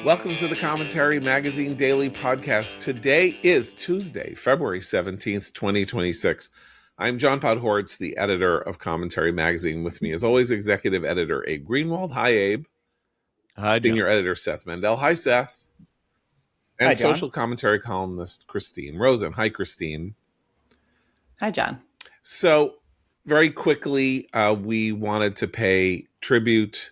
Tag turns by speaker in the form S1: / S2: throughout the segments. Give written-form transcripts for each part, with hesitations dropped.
S1: Welcome to the Commentary Magazine Daily Podcast. Today is Tuesday, February 17th, 2026. I'm John Podhoretz, the editor of Commentary Magazine. With me, as always, executive editor Abe Greenwald. Hi, Abe.
S2: Hi, John.
S1: Senior editor Seth Mandel. Hi, Seth. And
S3: Hi, John.
S1: social commentary columnist Christine Rosen. Hi, Christine.
S3: Hi, John.
S1: So, very quickly, we wanted to pay tribute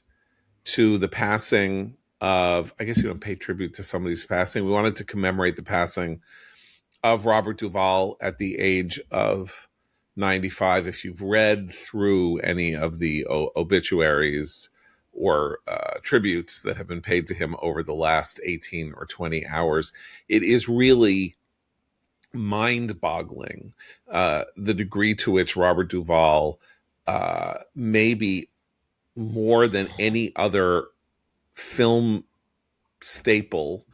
S1: to the passing of, I guess you don't pay tribute to somebody's passing. We wanted to commemorate the passing of Robert Duvall at the age of 95. If you've read through any of the obituaries or tributes that have been paid to him over the last 18 or 20 hours, it is really mind-boggling the degree to which Robert Duvall, maybe more than any other film staple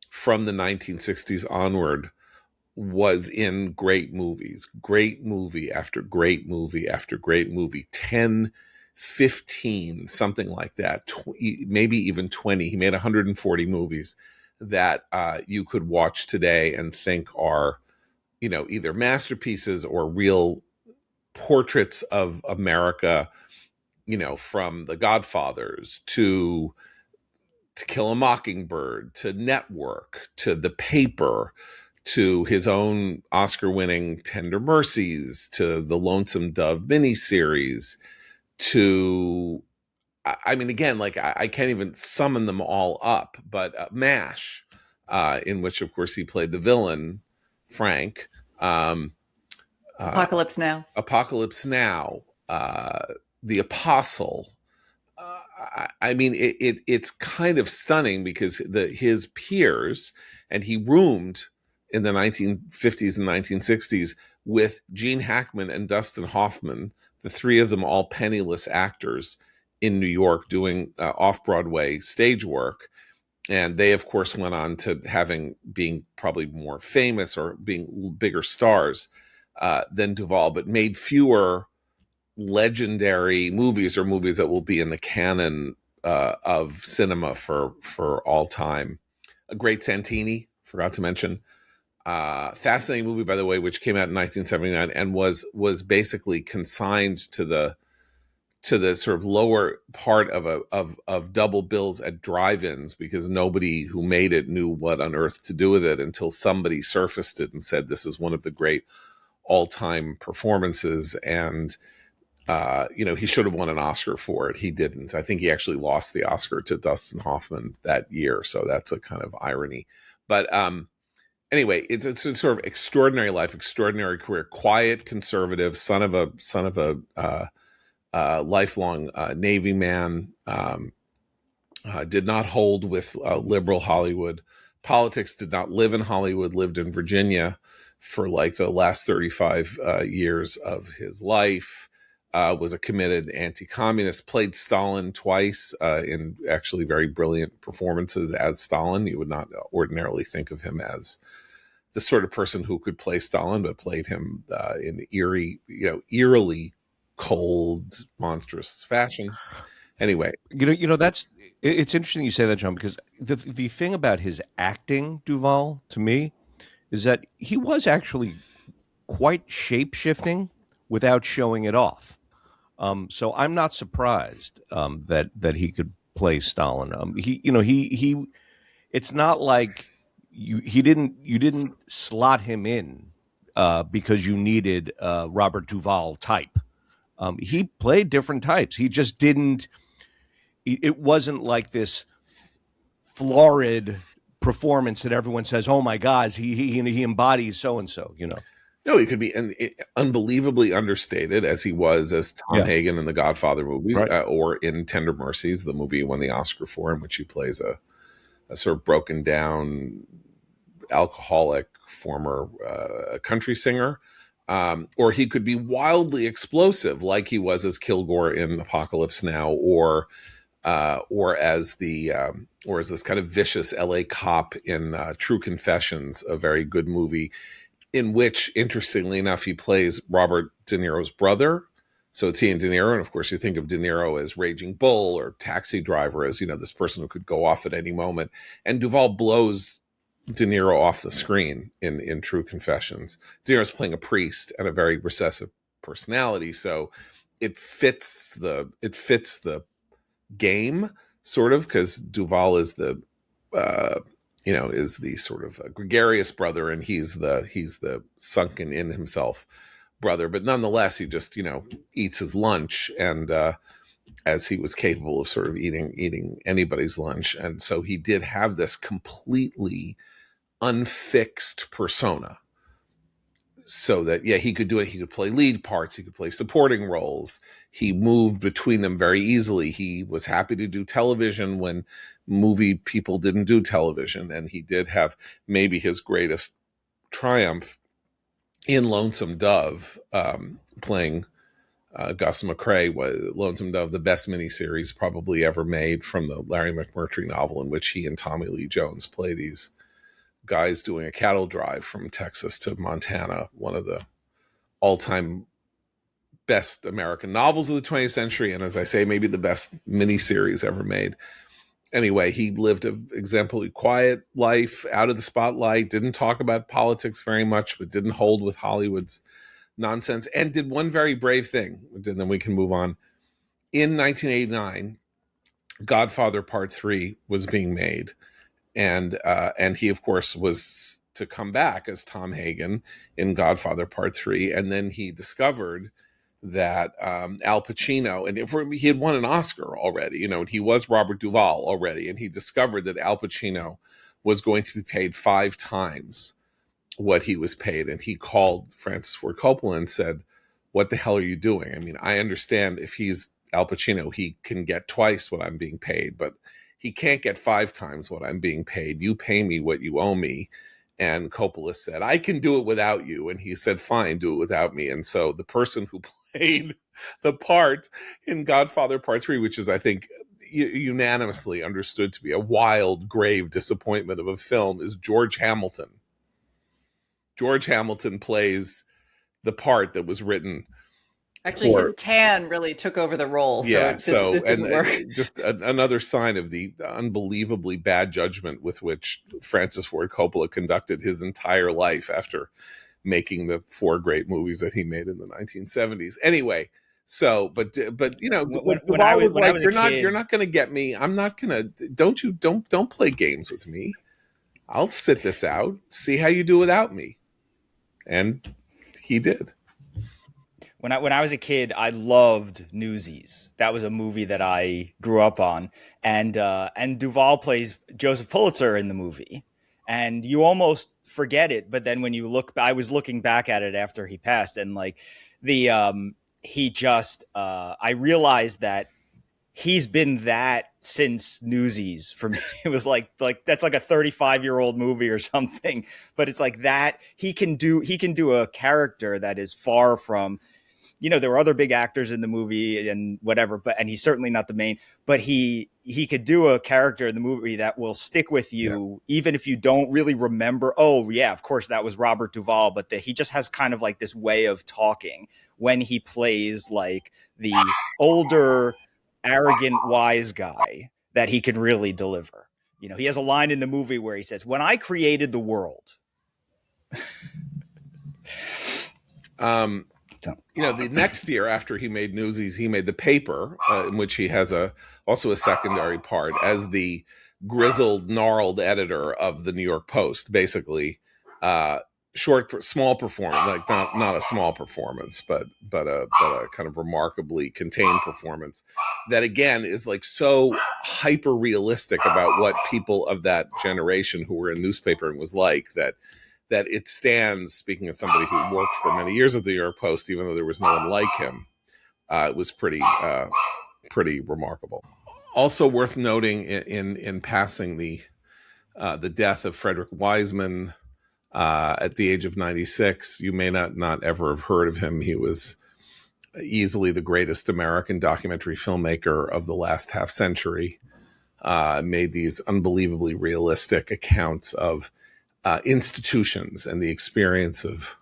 S1: from the 1960s onward, was in great movies, great movie after great movie after great movie, 10, 15, something like that, maybe even 20. He made 140 movies that you could watch today and think are, either masterpieces or real portraits of America, from The Godfathers to Kill a Mockingbird, to Network, to The Paper, to his own Oscar-winning Tender Mercies, to the Lonesome Dove miniseries, to, again, I can't even summon them all up, but MASH, in which, of course, he played the villain, Frank.
S3: Apocalypse Now.
S1: The Apostle. It's kind of stunning because his peers, and he roomed in the 1950s and 1960s with Gene Hackman and Dustin Hoffman, the three of them all penniless actors in New York doing off-Broadway stage work. And they, of course, went on to being probably more famous or being bigger stars than Duvall, but made fewer legendary movies or movies that will be in the canon of cinema for all time. A Great Santini, forgot to mention. Fascinating movie, by the way, which came out in 1979 and was basically consigned to the sort of lower part of double bills at drive-ins, because nobody who made it knew what on earth to do with it until somebody surfaced it and said this is one of the great all-time performances. And he should have won an Oscar for it. He didn't. I think he actually lost the Oscar to Dustin Hoffman that year. So that's a kind of irony. But anyway, it's a sort of extraordinary life, extraordinary career. Quiet, conservative, son of a lifelong Navy man. Did not hold with liberal Hollywood politics. Did not live in Hollywood. Lived in Virginia for like the last 35 years of his life. Was a committed anti-communist, played Stalin twice in actually very brilliant performances as Stalin. You would not ordinarily think of him as the sort of person who could play Stalin, but played him in eerily cold, monstrous fashion. Anyway,
S2: it's interesting you say that, John, because the thing about his acting, Duvall, to me, is that he was actually quite shape-shifting without showing it off. So I'm not surprised that he could play Stalin. He it's not like you didn't slot him in because you needed Robert Duvall type. He played different types. He just didn't. It wasn't like this florid performance that everyone says, "Oh my God, he embodies so and so."
S1: No, he could be unbelievably understated, as he was as Tom Hagen in the Godfather movies, right. Or in Tender Mercies, the movie he won the Oscar for, in which he plays a sort of broken down, alcoholic former country singer. Or he could be wildly explosive, like he was as Kilgore in Apocalypse Now, or as this kind of vicious LA cop in True Confessions, a very good movie, in which, interestingly enough, he plays Robert De Niro's brother. So it's he and De Niro, and of course you think of De Niro as Raging Bull or Taxi Driver, as this person who could go off at any moment. And Duvall blows De Niro off the screen in True Confessions. De Niro's playing a priest and a very recessive personality, so it fits the game sort of, because Duvall is the is the sort of gregarious brother, and he's the sunken in himself brother, but nonetheless he just eats his lunch, and as he was capable of sort of eating anybody's lunch. And so he did have this completely unfixed persona, so that he could do it. He could play lead parts, he could play supporting roles, he moved between them very easily. He was happy to do television when movie people didn't do television, and he did have maybe his greatest triumph in Lonesome Dove, playing Gus McCrae. Lonesome Dove, the best miniseries probably ever made, from the Larry McMurtry novel, in which he and Tommy Lee Jones play these guys doing a cattle drive from Texas to Montana, one of the all-time best American novels of the 20th century, and as I say, maybe the best miniseries ever made. Anyway, he lived an exemplary quiet life, out of the spotlight, didn't talk about politics very much, but didn't hold with Hollywood's nonsense, and did one very brave thing, and then we can move on. In 1989, Godfather Part 3 was being made, and he, of course, was to come back as Tom Hagen in Godfather Part 3, and then he discovered that Al Pacino, and he had won an Oscar already, he was Robert Duvall already, and he discovered that Al Pacino was going to be paid 5 times what he was paid. And he called Francis Ford Coppola and said, "What the hell are you doing? I mean, I understand if he's Al Pacino, he can get twice what I'm being paid, but he can't get 5 times what I'm being paid. You pay me what you owe me." And Coppola said, "I can do it without you." And he said, "Fine, do it without me." And so the person who played the part in Godfather Part 3, which is, I think, unanimously understood to be a wild, grave disappointment of a film, is George Hamilton. George Hamilton plays the part that was written.
S3: Actually, his tan really took over the role. So it didn't work.
S1: Just another sign of the unbelievably bad judgment with which Francis Ford Coppola conducted his entire life after making the 4 great movies that he made in the 1970s. Anyway, so but
S4: when I was a kid,
S1: you're not going to get me. I'm not going to. Don't play games with me. I'll sit this out. See how you do without me. And he did.
S4: When I was a kid, I loved Newsies. That was a movie that I grew up on, and Duvall plays Joseph Pulitzer in the movie, and you almost forget it. But then when you look, I was looking back at it after he passed, and like I realized that he's been that since Newsies for me. It was like that's like a 35-year-old movie or something, but it's like that he can do a character that is far from. There were other big actors in the movie and whatever, and he's certainly not the main, but he could do a character in the movie that will stick with you, even if you don't really remember, oh yeah, of course that was Robert Duvall, but he just has kind of like this way of talking when he plays like the older, arrogant, wise guy that he can really deliver. He has a line in the movie where he says, "When I created the world."
S1: The next year after he made Newsies, he made The Paper, in which he has also a secondary part as the grizzled, gnarled editor of the New York Post. Basically, small performance, like not a small performance, but a kind of remarkably contained performance that again is like so hyper realistic about what people of that generation who were in newspapering was like that it stands, speaking of somebody who worked for many years at the New York Post, even though there was no one like him, it was pretty remarkable. Also worth noting in passing, the death of Frederick Wiseman at the age of 96. You may not ever have heard of him. He was easily the greatest American documentary filmmaker of the last half century. Made these unbelievably realistic accounts of institutions and the experience of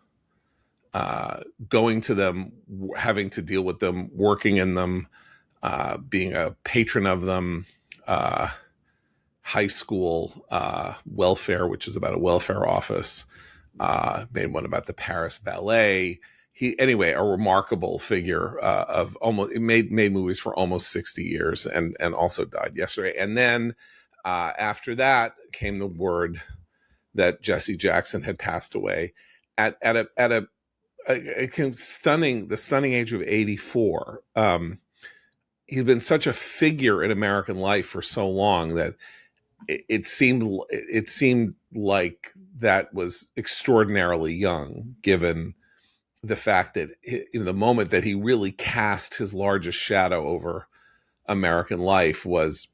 S1: going to them, having to deal with them, working in them, being a patron of them, high school welfare, which is about a welfare office, made one about the Paris Ballet. Anyway, a remarkable figure of almost, it made movies for almost 60 years and also died yesterday. And then after that came the word that Jesse Jackson had passed away at a stunning age of 84. He'd been such a figure in American life for so long that it seemed like that was extraordinarily young, given the fact that in the moment that he really cast his largest shadow over American life was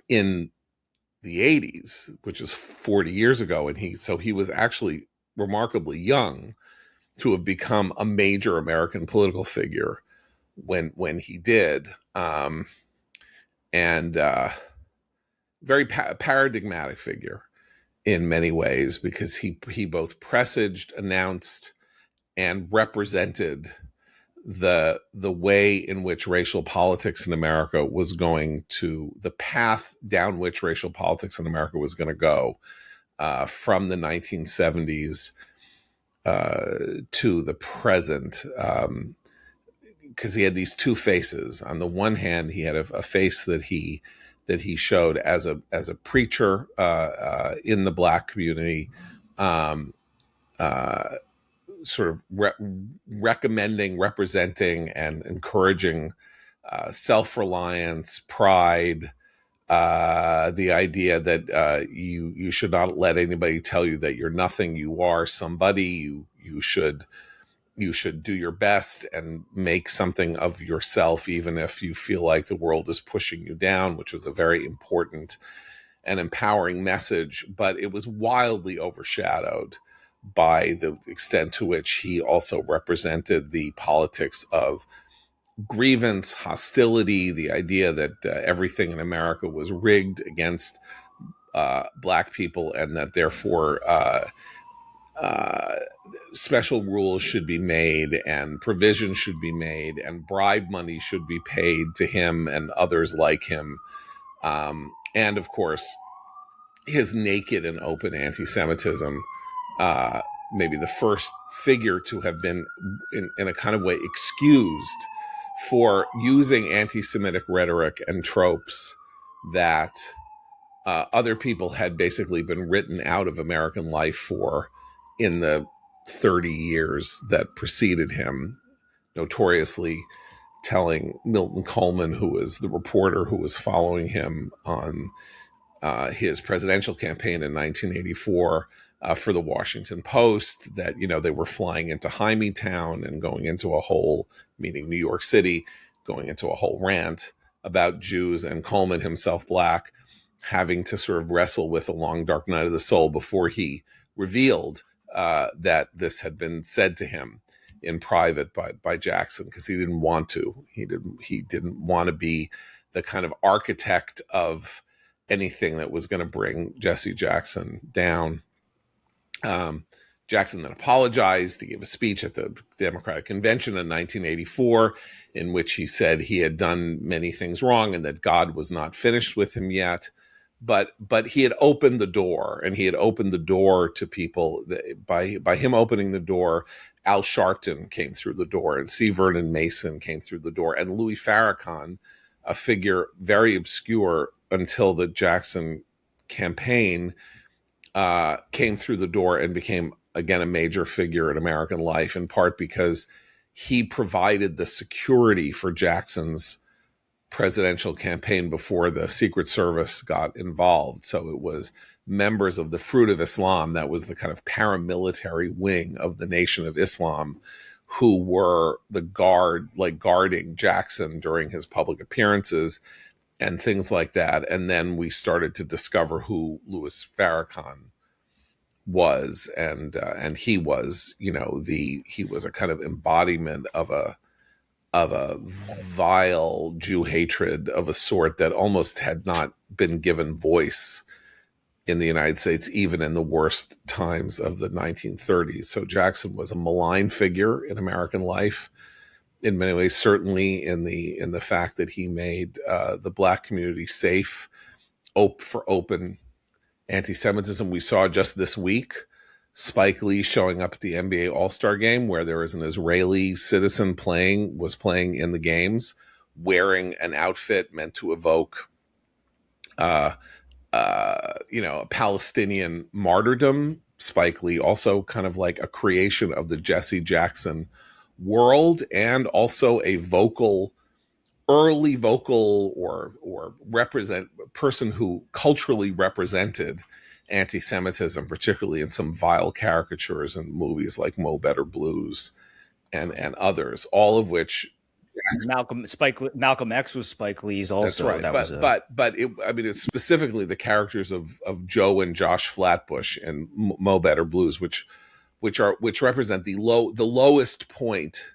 S1: in the 80s, which is 40 years ago. And he was actually remarkably young to have become a major American political figure when he did. Very paradigmatic figure in many ways, because he both presaged, announced, and represented the way in which racial politics in America was going to, the path down which racial politics in America was going to go from the 1970s to the present. Because he had these two faces. On the one hand, he had a face that he showed as a preacher in the Black community, sort of recommending, representing, and encouraging self-reliance, pride, the idea that you should not let anybody tell you that you're nothing. You are somebody. You should do your best and make something of yourself, even if you feel like the world is pushing you down, which was a very important and empowering message. But it was wildly overshadowed by the extent to which he also represented the politics of grievance, hostility, the idea that everything in America was rigged against Black people, and that therefore special rules should be made and provisions should be made and bribe money should be paid to him and others like him. And of course, his naked and open anti-Semitism, maybe the first figure to have been in a kind of way excused for using anti-Semitic rhetoric and tropes that other people had basically been written out of American life for in the 30 years that preceded him, notoriously telling Milton Coleman, who was the reporter who was following him on his presidential campaign in 1984 for the Washington Post, that, they were flying into Hymietown and going into a whole, meaning New York City, going into a whole rant about Jews, and Coleman, himself Black, having to sort of wrestle with a long dark night of the soul before he revealed that this had been said to him in private by Jackson, because he didn't want to. He didn't want to be the kind of architect of anything that was going to bring Jesse Jackson down. Jackson then apologized. He gave a speech at the Democratic Convention in 1984 in which he said he had done many things wrong and that God was not finished with him yet. But he had opened the door, and he had opened the door to people. By him opening the door, Al Sharpton came through the door, and C. Vernon Mason came through the door, and Louis Farrakhan, a figure very obscure until the Jackson campaign, came through the door and became, again, a major figure in American life, in part because he provided the security for Jackson's presidential campaign before the Secret Service got involved. So it was members of the Fruit of Islam, that was the kind of paramilitary wing of the Nation of Islam, who were the guarding Jackson during his public appearances and things like that. And then we started to discover who Louis Farrakhan was, and he was, he was a kind of embodiment of a vile Jew hatred of a sort that almost had not been given voice in the United States, even in the worst times of the 1930s. So Jackson was a malign figure in American life in many ways, certainly in the fact that he made the Black community safe for open anti-Semitism. We saw just this week Spike Lee showing up at the NBA All-Star game, where there was an Israeli citizen was playing in the games, wearing an outfit meant to evoke, a Palestinian martyrdom. Spike Lee, also kind of like a creation of the Jesse Jackson world, and also a early vocal or person who culturally represented anti-Semitism, particularly in some vile caricatures in movies like Mo Better Blues and others, all of which
S4: Malcolm X was Spike Lee's also.
S1: That's right. But it's specifically the characters of Joe and Josh Flatbush and Mo Better Blues, which represent the lowest point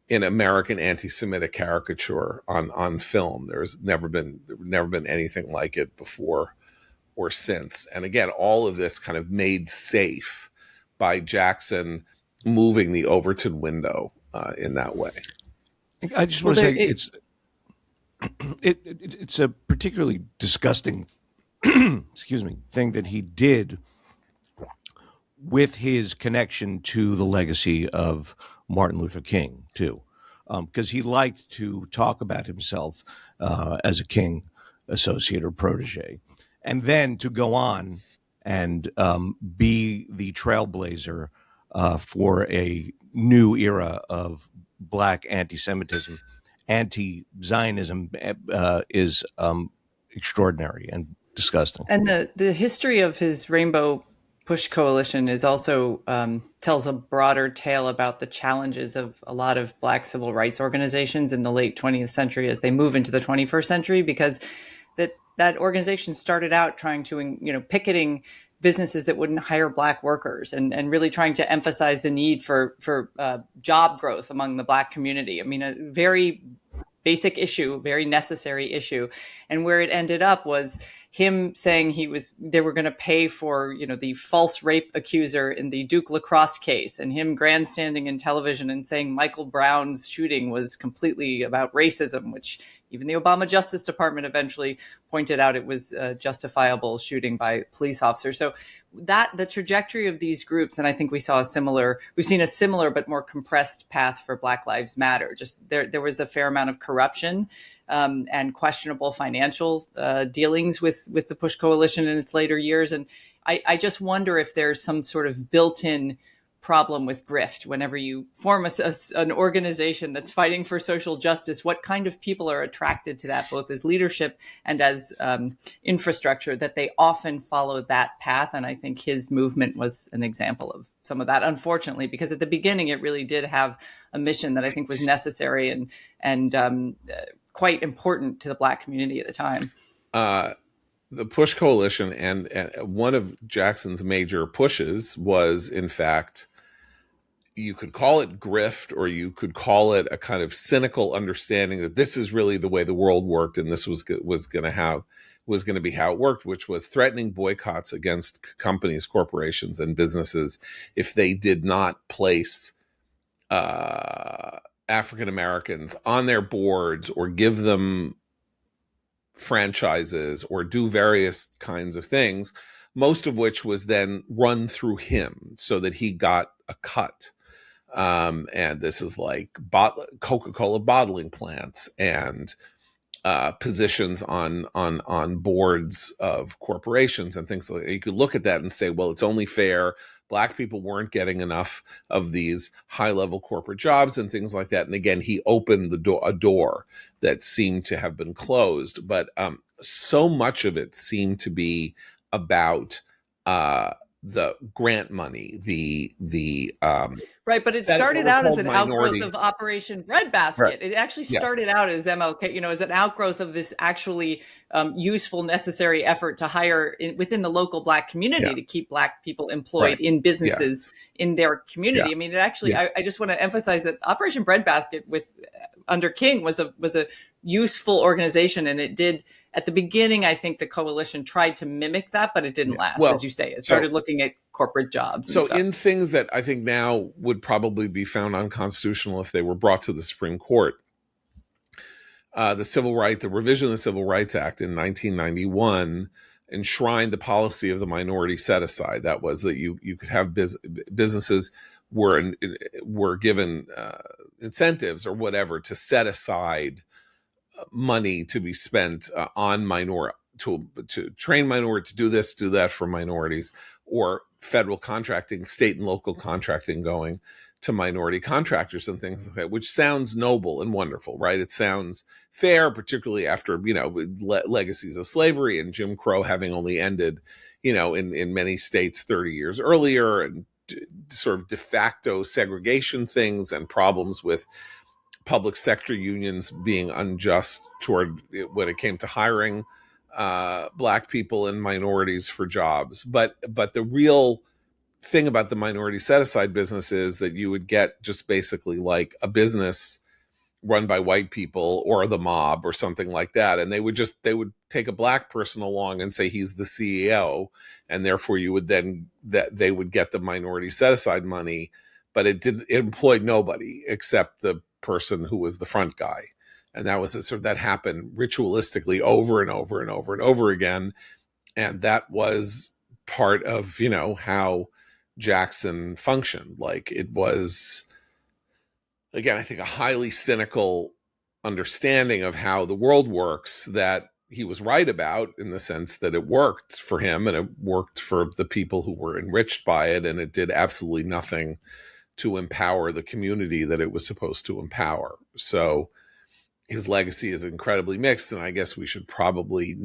S1: in American anti-Semitic caricature on film. There's never been anything like it before or since. And again, all of this kind of made safe by Jackson moving the Overton window in that way.
S2: I just want to say it's a particularly disgusting thing that he did with his connection to the legacy of Martin Luther King too, because he liked to talk about himself as a King associate or protege, and then to go on and be the trailblazer for a new era of Black anti-Semitism, anti-Zionism is extraordinary and disgusting.
S3: And the history of his Rainbow Push Coalition is also tells a broader tale about the challenges of a lot of Black civil rights organizations in the late 20th century as they move into the 21st century, because that organization started out trying to, picketing businesses that wouldn't hire Black workers and really trying to emphasize the need for job growth among the Black community. I mean, a very basic issue, very necessary issue. And where it ended up was him saying they were going to pay for, the false rape accuser in the Duke lacrosse case, and him grandstanding in television and saying Michael Brown's shooting was completely about racism, which even the Obama Justice Department eventually pointed out it was a justifiable shooting by police officers. So the trajectory of these groups, and I think we've seen a similar but more compressed path for Black Lives Matter. Just there was a fair amount of corruption and questionable financial dealings with the Push Coalition in its later years. And I just wonder if there's some sort of built-in problem with grift. Whenever you form an organization that's fighting for social justice, what kind of people are attracted to that, both as leadership and as infrastructure, that they often follow that path. And I think his movement was an example of some of that, unfortunately, because at the beginning, it really did have a mission that I think was necessary and quite important to the Black community at the time.
S1: The Push Coalition and one of Jackson's major pushes was, in fact, you could call it grift, or you could call it a kind of cynical understanding that this is really the way the world worked, and this was going to be how it worked, which was threatening boycotts against companies, corporations, and businesses if they did not place African Americans on their boards or give them franchises or do various kinds of things, most of which was then run through him so that he got a cut. And this is like Coca-Cola bottling plants and positions on boards of corporations and things like that. You could look at that and say, well, it's only fair. Black people weren't getting enough of these high-level corporate jobs and things like that. And again, he opened a door that seemed to have been closed. But so much of it seemed to be about the grant money,
S3: right, but it started out as an outgrowth of Operation Breadbasket. Right. It actually started out as MLK, as an outgrowth of this actually useful, necessary effort to hire within the local Black community to keep Black people employed in businesses in their community. I mean, it actually, I just want to emphasize that Operation Breadbasket under King was a useful organization, and it did at the beginning, I think the coalition tried to mimic that, but it didn't last,
S1: Well,
S3: as you say. It started looking at corporate jobs.
S1: So in things that I think now would probably be found unconstitutional if they were brought to the Supreme Court, the revision of the Civil Rights Act in 1991 enshrined the policy of the minority set aside. That was that you could have businesses were given incentives or whatever to set aside money to be spent on to train minorities, to do this, do that for minorities, or federal contracting, state and local contracting going to minority contractors and things like that, which sounds noble and wonderful, right? It sounds fair, particularly after, legacies of slavery and Jim Crow having only ended, in many states 30 years earlier, and sort of de facto segregation things and problems with public sector unions being unjust toward when it came to hiring Black people and minorities for jobs. But the real thing about the minority set-aside business is that you would get just basically like a business run by white people or the mob or something like that, and they would take a Black person along and say he's the CEO, and therefore they would get the minority set-aside money, but it employed nobody except the person who was the front guy. And that happened ritualistically over and over and over and over again. And that was part of, how Jackson functioned. Like, it was, again, I think a highly cynical understanding of how the world works that he was right about, in the sense that it worked for him and it worked for the people who were enriched by it. And it did absolutely nothing to empower the community that it was supposed to empower. So his legacy is incredibly mixed. And I guess we should probably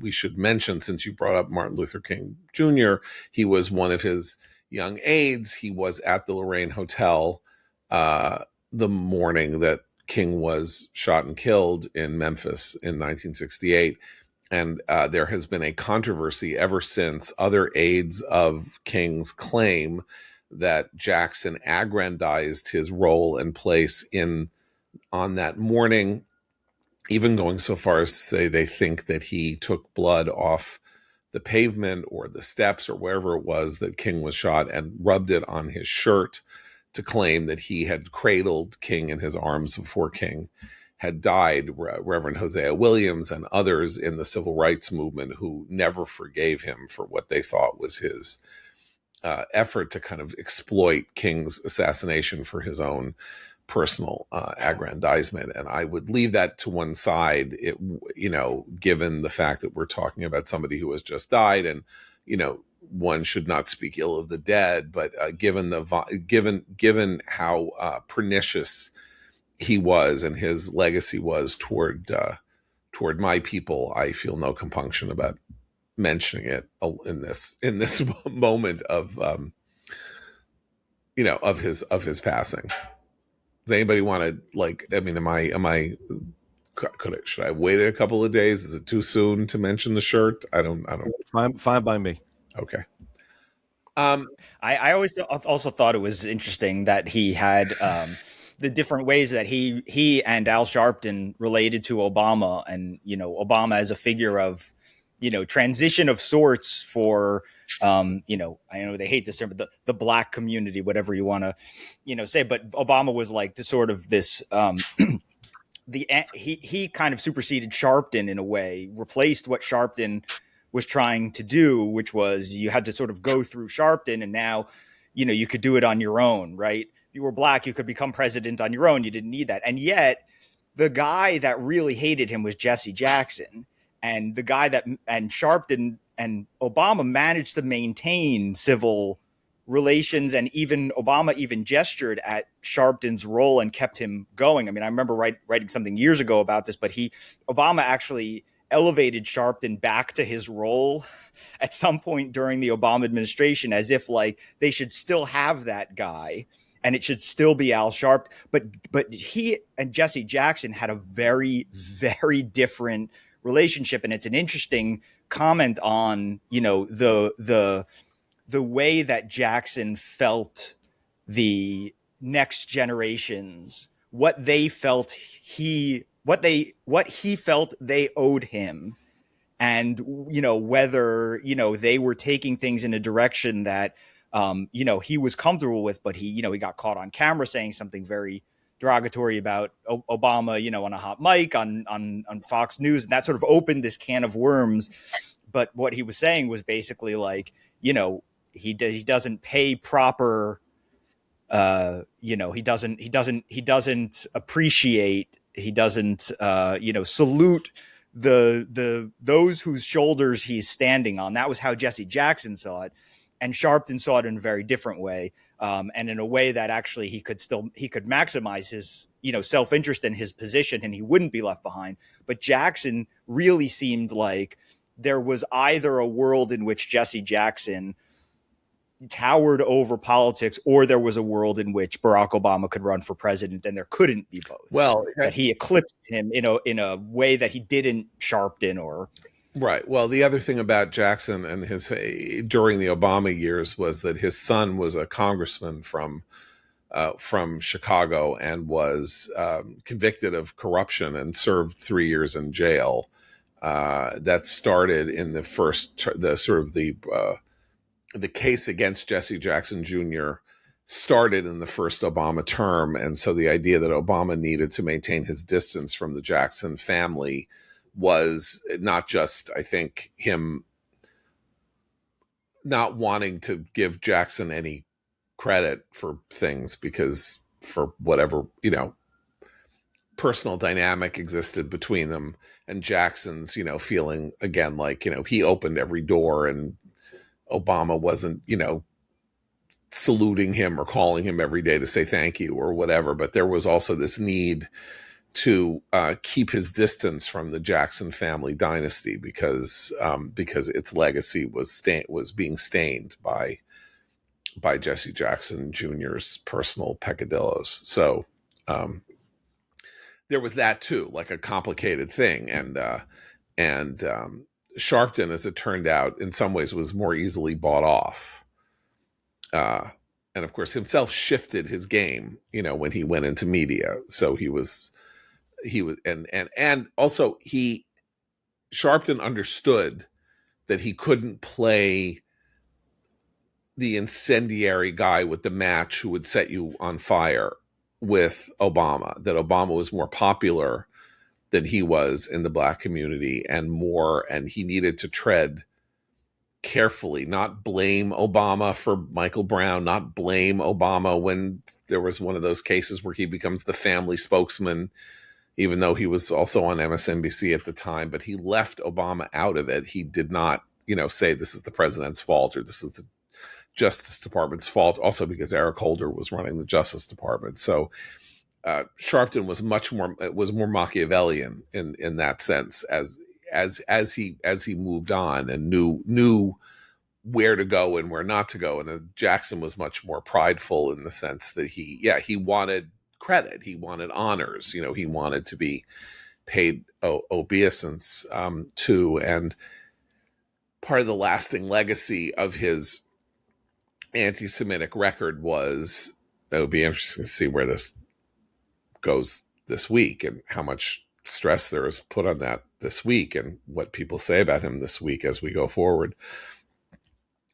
S1: we should mention, since you brought up Martin Luther King Jr., he was one of his young aides. He was at the Lorraine Hotel the morning that King was shot and killed in Memphis in 1968. And there has been a controversy ever since. Other aides of King's claim that Jackson aggrandized his role and place on that morning, even going so far as to say they think that he took blood off the pavement or the steps or wherever it was that King was shot and rubbed it on his shirt to claim that he had cradled King in his arms before King had died. Reverend Hosea Williams and others in the civil rights movement who never forgave him for what they thought was his effort to kind of exploit King's assassination for his own personal aggrandizement. And I would leave that to one side, given the fact that we're talking about somebody who has just died, and, one should not speak ill of the dead, but given how pernicious he was and his legacy was toward my people, I feel no compunction about mentioning it in this moment of his passing. Does anybody want to should I have waited a couple of days? Is it too soon to mention the shirt? I don't.
S2: Fine by me.
S1: Okay.
S4: I always also thought it was interesting that he had the different ways that he and Al Sharpton related to Obama, and Obama as a figure of transition of sorts for I know they hate this term, but the Black community, whatever you want to say, but Obama was like the sort of this he kind of superseded Sharpton in a way, replaced what Sharpton was trying to do, which was you had to sort of go through Sharpton, and now you could do it on your own, right? If you were Black, you could become president on your own. You didn't need that. And yet the guy that really hated him was Jesse Jackson, and the guy and Sharpton and Obama managed to maintain civil relations, and even Obama even gestured at Sharpton's role and kept him going. I mean, I remember writing something years ago about this, but Obama actually elevated Sharpton back to his role at some point during the Obama administration, as if like they should still have that guy and it should still be Al Sharpton. But he and Jesse Jackson had a very, very different relationship, and it's an interesting comment on the way that Jackson felt the next generations, what they felt what he felt they owed him, and whether they were taking things in a direction that he was comfortable with, but he got caught on camera saying something very derogatory about Obama, on a hot mic on Fox News, and that sort of opened this can of worms. But what he was saying was basically like, he doesn't pay proper, he doesn't appreciate, he doesn't salute those whose shoulders he's standing on. That was how Jesse Jackson saw it, and Sharpton saw it in a very different way, and in a way that actually he could maximize his self-interest in his position, and he wouldn't be left behind. But Jackson really seemed like there was either a world in which Jesse Jackson towered over politics, or there was a world in which Barack Obama could run for president, and there couldn't be both.
S1: Well,
S4: that he eclipsed him in a way that he didn't Sharpton or.
S1: Right. Well, the other thing about Jackson and his during the Obama years was that his son was a congressman from Chicago and was convicted of corruption and served 3 years in jail. That started in the case against Jesse Jackson Jr. started in the first Obama term. And so the idea that Obama needed to maintain his distance from the Jackson family was not just, I think, him not wanting to give Jackson any credit for things because for whatever, personal dynamic existed between them, and Jackson's, feeling again like, he opened every door and Obama wasn't, saluting him or calling him every day to say thank you or whatever. But there was also this need to keep his distance from the Jackson family dynasty because its legacy was being stained by Jesse Jackson Jr.'s personal peccadillos. So there was that too, like a complicated thing, and Sharpton, as it turned out, in some ways was more easily bought off. And of course himself shifted his game, when he went into media. So he was, and also Sharpton understood that he couldn't play the incendiary guy with the match who would set you on fire with Obama, that Obama was more popular than he was in the Black community and he needed to tread carefully, not blame Obama for Michael Brown, not blame Obama when there was one of those cases where he becomes the family spokesman, even though he was also on MSNBC at the time, but he left Obama out of it. He did not, say this is the president's fault or this is the Justice Department's fault, also because Eric Holder was running the Justice Department. So Sharpton was more Machiavellian in that sense as he moved on and knew where to go and where not to go. And Jackson was much more prideful in the sense that he wanted credit, he wanted honors, he wanted to be paid obeisance to. And part of the lasting legacy of his anti-Semitic record was, it would be interesting to see where this goes this week and how much stress there is put on that this week and what people say about him this week as we go forward,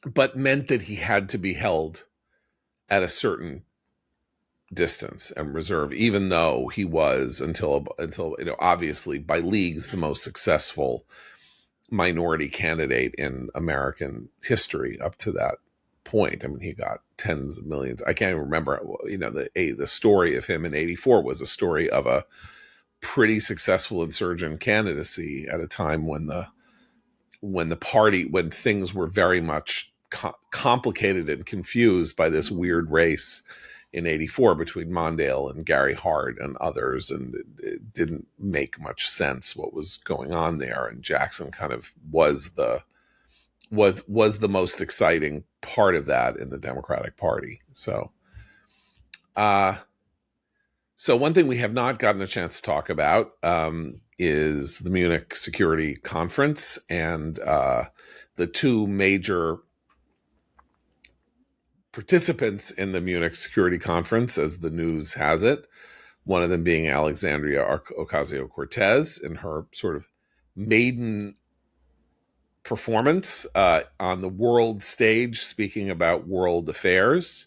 S1: but meant that he had to be held at a certain distance and reserve, even though he was until obviously by leagues the most successful minority candidate in American history up to that point. I mean, he got tens of millions. I can't even remember, the story of him in 84 was a story of a pretty successful insurgent candidacy at a time when things were very much complicated and confused by this weird race in 84 between Mondale and Gary Hart and others. And it didn't make much sense what was going on there. And Jackson kind of was the most exciting part of that in the Democratic Party. So one thing we have not gotten a chance to talk about is the Munich Security Conference, and the two major participants in the Munich Security Conference, as the news has it, one of them being Alexandria Ocasio-Cortez in her sort of maiden performance on the world stage, speaking about world affairs,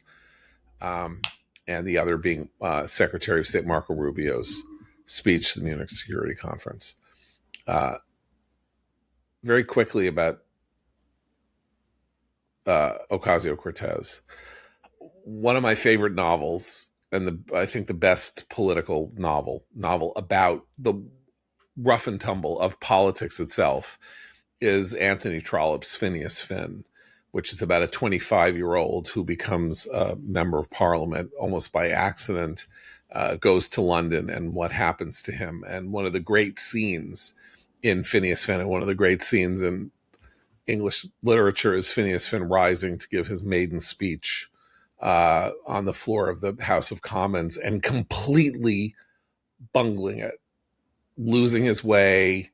S1: and the other being Secretary of State Marco Rubio's speech to the Munich Security Conference. Very quickly about Ocasio-Cortez. One of my favorite novels, and I think the best political novel about the rough and tumble of politics itself, is Anthony Trollope's Phineas Finn, which is about a 25-year-old who becomes a member of parliament almost by accident, goes to London, and what happens to him. And one of the great scenes in Phineas Finn, and one of the great scenes in English literature, is Phineas Finn rising to give his maiden speech on the floor of the House of Commons and completely bungling it, losing his way,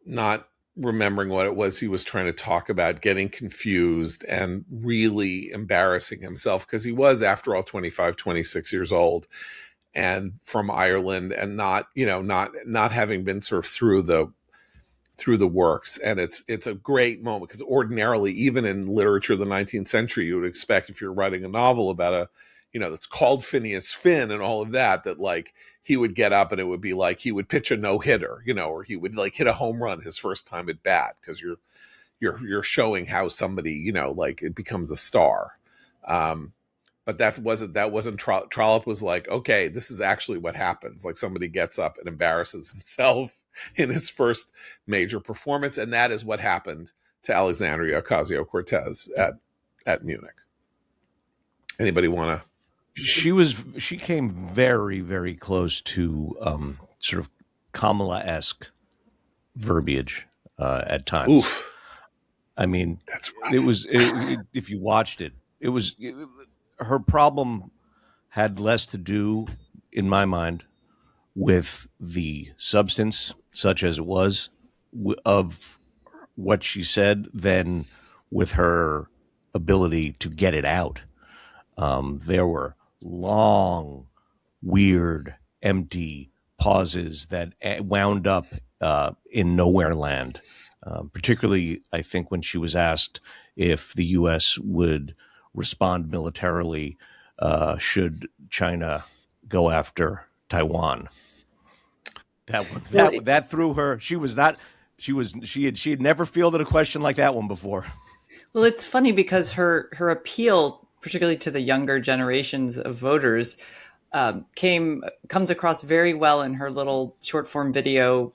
S1: not remembering what it was he was trying to talk about, getting confused, and really embarrassing himself, because he was, after all, 25, 26 years old and from Ireland, and not having been sort of through the works. And it's a great moment, because ordinarily, even in literature of the 19th century, you would expect, if you're writing a novel about that's called Phineas Finn and all of that like he would get up and it would be like he would pitch a no-hitter, or he would like hit a home run his first time at bat, because you're showing how somebody, like it becomes a star. But that wasn't Trollope was like, okay, this is actually what happens. Like, somebody gets up and embarrasses himself in his first major performance. And that is what happened to Alexandria Ocasio-Cortez at Munich. Anybody want to?
S2: She came very, very close to sort of Kamala-esque verbiage at times.
S1: Oof.
S2: I mean,
S1: that's right.
S2: If you watched it, her problem had less to do, in my mind, with the substance, such as it was, of what she said, than with her ability to get it out. There were long, weird, empty pauses that wound up in nowhere land. Particularly, I think, when she was asked if the U.S. would respond militarily should China go after Taiwan. That threw her. She had never fielded a question like that one before.
S3: Well, it's funny because her appeal, particularly to the younger generations of voters, comes across very well in her little short form video,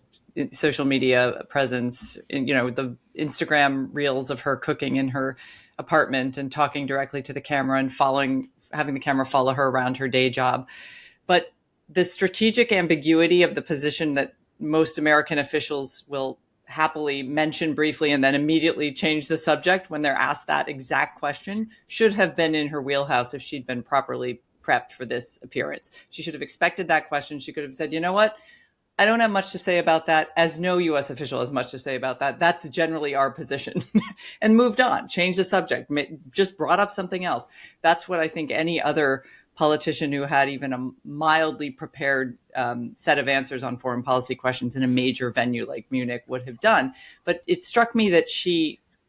S3: social media presence, the Instagram reels of her cooking in her apartment and talking directly to the camera and having the camera follow her around her day job. But the strategic ambiguity of the position that most American officials will happily mention briefly and then immediately change the subject when they're asked that exact question should have been in her wheelhouse if she'd been properly prepped for this appearance. She should have expected that question. She could have said, you know what? I don't have much to say about that, as no U.S. official has much to say about that. That's generally our position. And moved on, changed the subject, just brought up something else. That's what I think any other politician who had even a mildly prepared set of answers on foreign policy questions in a major venue like Munich would have done. But it struck me that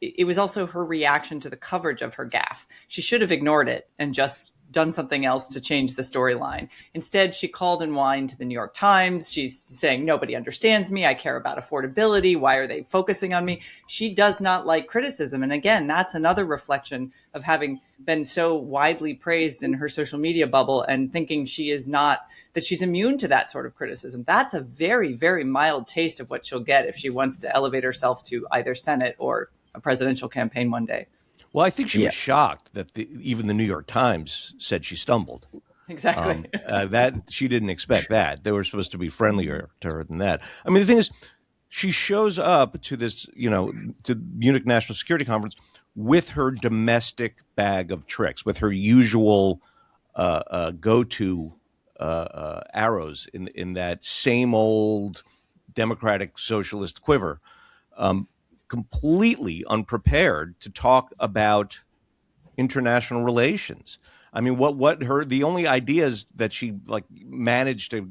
S3: it was also her reaction to the coverage of her gaffe. She should have ignored it and just done something else to change the storyline. Instead, she called and whined to the New York Times. She's saying, nobody understands me. I care about affordability. Why are they focusing on me? She does not like criticism. And again, that's another reflection of having been so widely praised in her social media bubble and thinking that she's immune to that sort of criticism. That's a very, very mild taste of what she'll get if she wants to elevate herself to either Senate or a presidential campaign one day.
S2: Well, I think she was shocked that even the New York Times said she stumbled.
S3: Exactly.
S2: That she didn't expect that. They were supposed to be friendlier to her than that. I mean, the thing is, she shows up to this, to Munich National Security Conference with her domestic bag of tricks, with her usual go-to arrows in that same old democratic socialist quiver. Completely unprepared to talk about international relations. I mean, what the only ideas that she like managed to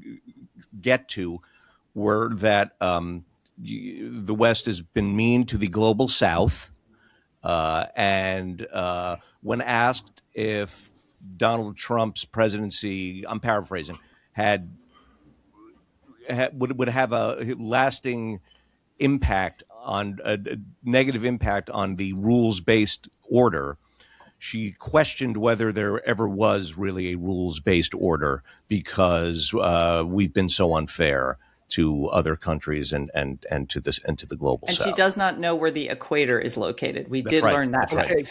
S2: get to were that the West has been mean to the global South, and when asked if Donald Trump's presidency, I'm paraphrasing, would have a lasting impact on a negative impact on the rules-based order, she questioned whether there ever was really a rules-based order because we've been so unfair to other countries and to the global
S3: And
S2: South.
S3: she does not know where the equator is located. We
S2: That's
S3: did
S2: right.
S3: learn that.
S2: That's right.
S4: Okay,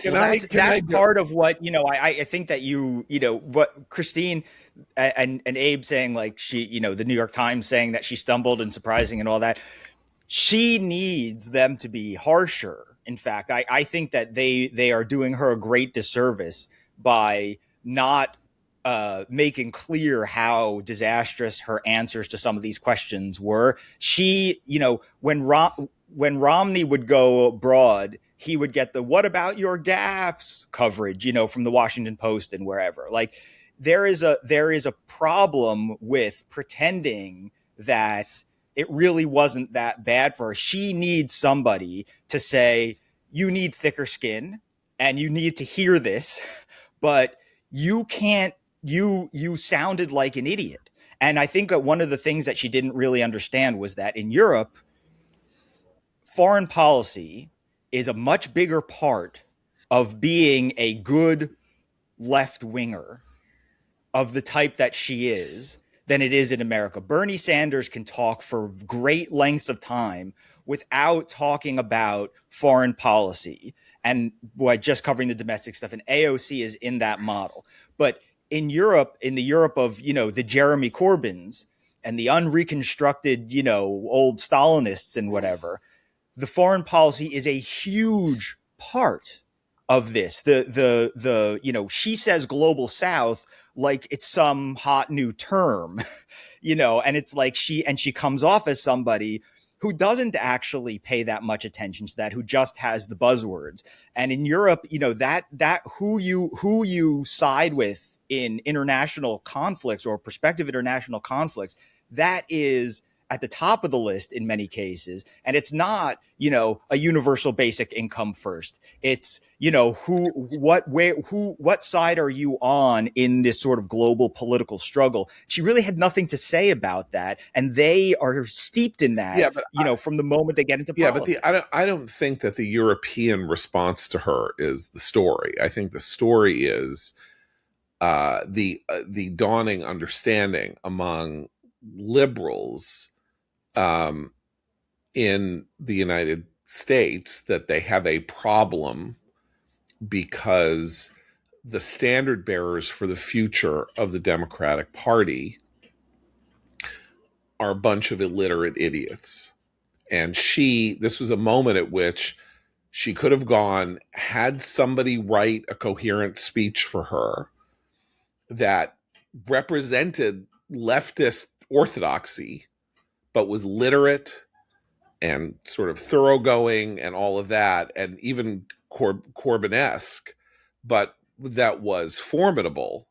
S4: that's part of what I think that what Christine and Abe saying, like, she, the New York Times saying that she stumbled and surprising and all that. She needs them to be harsher. In fact, I think that they are doing her a great disservice by not making clear how disastrous her answers to some of these questions were. She, when Romney would go abroad, he would get the "what about your gaffes" coverage, from the Washington Post and wherever. Like, there is a problem with pretending that it really wasn't that bad for her. She needs somebody to say, you need thicker skin and you need to hear this, but you can't, you sounded like an idiot. And I think that one of the things that she didn't really understand was that in Europe, foreign policy is a much bigger part of being a good left winger of the type that she is than it is in America. Bernie Sanders can talk for great lengths of time without talking about foreign policy and just covering the domestic stuff. And AOC is in that model. But in Europe, in the Europe of, the Jeremy Corbyns and the unreconstructed, old Stalinists and whatever, the foreign policy is a huge part of this. She says global South like it's some hot new term, and it's like she comes off as somebody who doesn't actually pay that much attention to that, who just has the buzzwords. And in Europe, that who you side with in international conflicts or prospective international conflicts, that is at the top of the list in many cases. And it's not, a universal basic income first. It's, what side are you on in this sort of global political struggle? She really had nothing to say about that. And they are steeped in that, from the moment they get into politics.
S1: But I don't think that the European response to her is the story. I think the story is the dawning understanding among liberals in the United States that they have a problem because the standard bearers for the future of the Democratic Party are a bunch of illiterate idiots. And this was a moment at which she could have had somebody write a coherent speech for her that represented leftist orthodoxy, but was literate and sort of thoroughgoing and all of that, and even Corbyn-esque, but that was formidable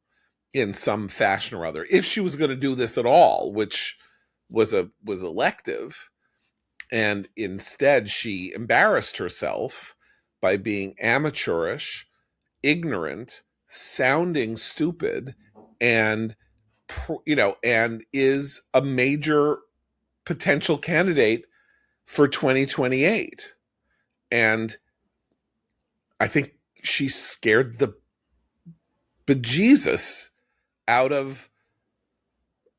S1: in some fashion or other. If she was going to do this at all, which was elective, and instead she embarrassed herself by being amateurish, ignorant, sounding stupid, and is a major potential candidate for 2028. And I think she scared the bejesus out of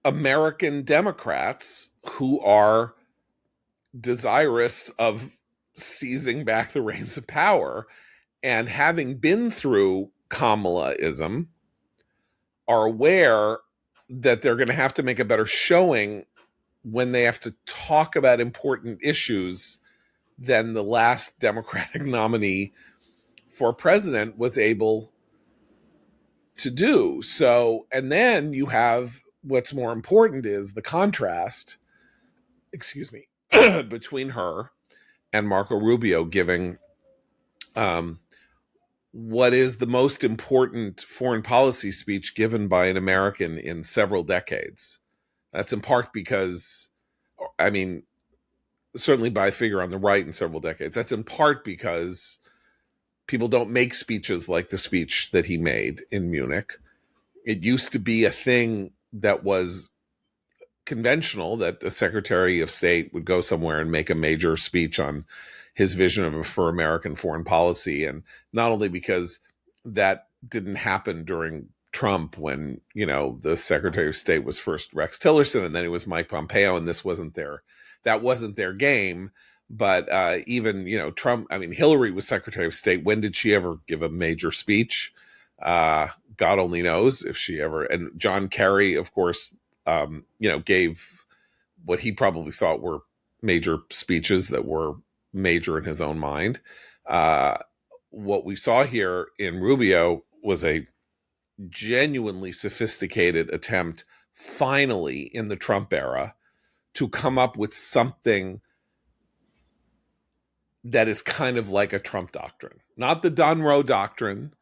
S1: American Democrats who are desirous of seizing back the reins of power, and having been through Kamalaism, are aware that they're going to have to make a better showing when they have to talk about important issues than the last Democratic nominee for president was able to do. So, and then you have what's more important is the contrast, between her and Marco Rubio, giving what is the most important foreign policy speech given by an American in several decades. That's in part because, I mean, certainly by a figure on the right in several decades. That's in part because people don't make speeches like the speech that he made in Munich. It used to be a thing that was conventional that the Secretary of State would go somewhere and make a major speech on his vision for American foreign policy. And not only because that didn't happen during Trump, when, you know, the Secretary of State was first Rex Tillerson and then it was Mike Pompeo, and that wasn't their game. But even, you know, Trump, I mean, Hillary was Secretary of State. When did she ever give a major speech? God only knows if she ever. And John Kerry, of course, gave what he probably thought were major speeches that were major in his own mind. What we saw here in Rubio was a genuinely sophisticated attempt, finally in the Trump era, to come up with something that is kind of like a Trump doctrine. Not the Monroe doctrine,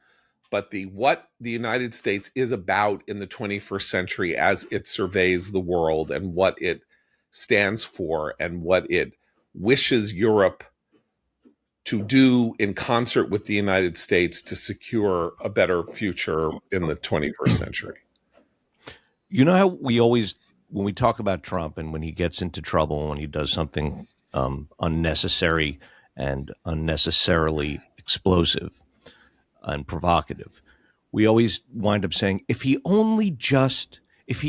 S1: but what the United States is about in the 21st century as it surveys the world, and what it stands for, and what it wishes Europe to do in concert with the United States to secure a better future in the 21st century.
S2: You know how we always, when we talk about Trump and when he gets into trouble, when he does something unnecessary and unnecessarily explosive and provocative, we always wind up saying, if he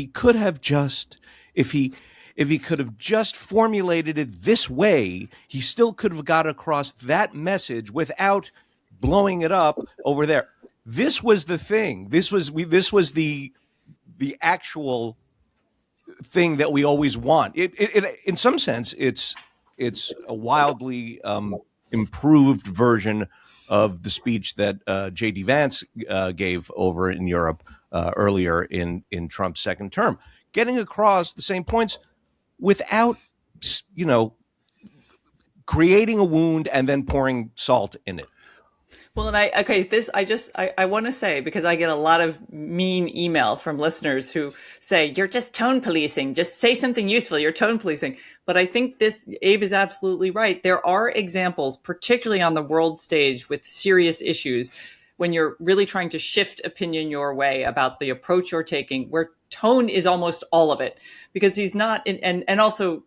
S2: could have just formulated it this way, he still could have got across that message without blowing it up over there. This was the thing. This was the actual thing that we always want. It in some sense, it's a wildly improved version of the speech that J.D. Vance gave over in Europe earlier in Trump's second term, getting across the same points without, creating a wound and then pouring salt in it.
S3: Well, and I want to say, because I get a lot of mean email from listeners who say, you're just tone policing, just say something useful, you're tone policing. But I think Abe is absolutely right. There are examples, particularly on the world stage with serious issues, when you're really trying to shift opinion your way about the approach you're taking, where tone is almost all of it, because he's not, and also,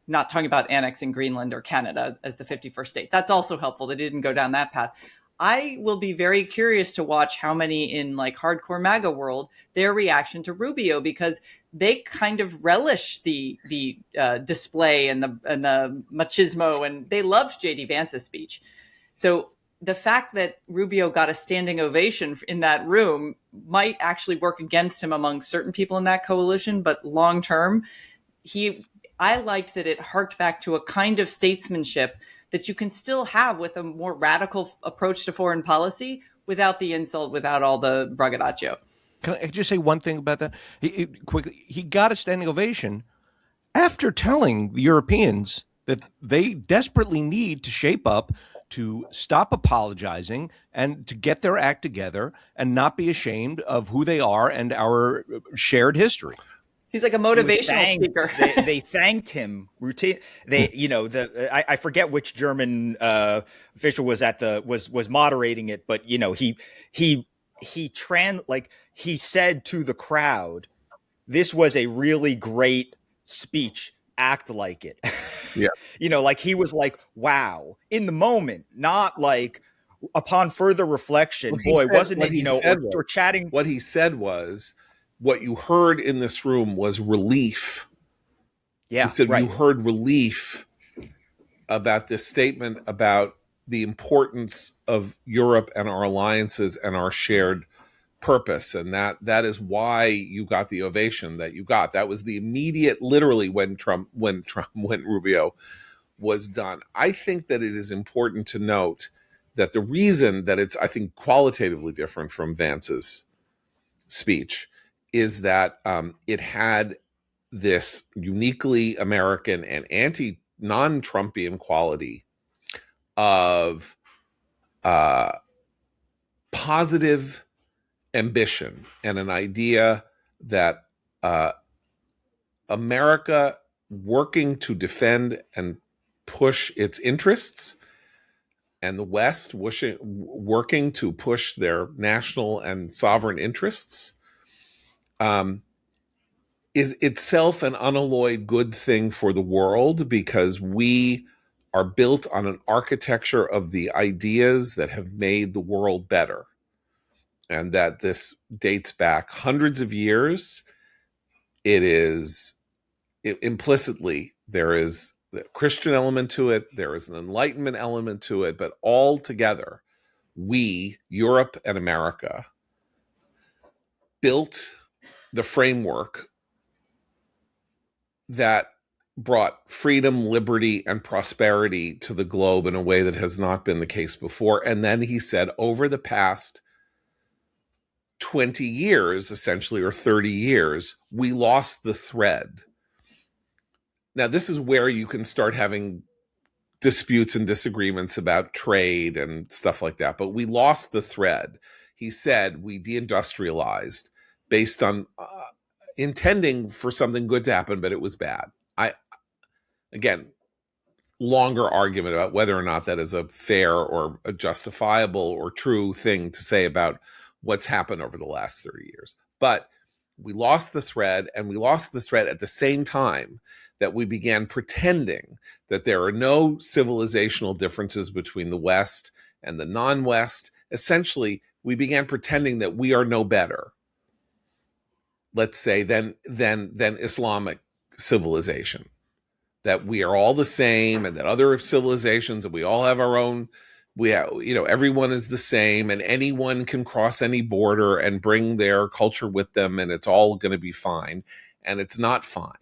S3: not talking about annexing Greenland or Canada as the 51st state. That's also helpful. They didn't go down that path. I will be very curious to watch how many in like hardcore MAGA world, their reaction to Rubio, because they kind of relish the display and the machismo, and they loved J.D. Vance's speech. So the fact that Rubio got a standing ovation in that room might actually work against him among certain people in that coalition, but long term, I liked that it harked back to a kind of statesmanship that you can still have with a more radical approach to foreign policy without the insult, without all the braggadocio.
S2: Can I just say one thing about that? Quickly, he got a standing ovation after telling the Europeans that they desperately need to shape up, to stop apologizing, and to get their act together and not be ashamed of who they are and our shared history.
S3: He's like a motivational speaker.
S4: They thanked him routine. I forget which German official was moderating it, but he said to the crowd, "This was a really great speech. Act like it."
S1: Yeah.
S4: He was like, "Wow," in the moment, not like upon further reflection. Wasn't it? Or chatting.
S1: What he said was, what you heard in this room was relief.
S4: Yeah,
S1: he said, You heard relief about this statement about the importance of Europe and our alliances and our shared purpose, and that is why you got the ovation that you got. That was the immediate, literally, when Rubio was done. I think that it is important to note that the reason that it's, I think, qualitatively different from Vance's speech is that it had this uniquely American and non-Trumpian quality of positive ambition and an idea that America working to defend and push its interests, and the West working to push their national and sovereign interests, is itself an unalloyed good thing for the world, because we are built on an architecture of the ideas that have made the world better. And that this dates back hundreds of years. Implicitly, there is the Christian element to it, there is an Enlightenment element to it, but all together, we, Europe and America, built the framework that brought freedom, liberty, and prosperity to the globe in a way that has not been the case before. And then he said, over the past 20 years, essentially, or 30 years, we lost the thread. Now, this is where you can start having disputes and disagreements about trade and stuff like that. But we lost the thread. He said we deindustrialized based on intending for something good to happen, but it was bad. Again, longer argument about whether or not that is a fair or a justifiable or true thing to say about what's happened over the last 30 years. But we lost the thread, and we lost the thread at the same time that we began pretending that there are no civilizational differences between the West and the non-West. Essentially, we began pretending that we are no better, let's say, than Islamic civilization, that we are all the same, and that other civilizations, and we all have our own, everyone is the same, and anyone can cross any border and bring their culture with them, and it's all going to be fine. And it's not fine.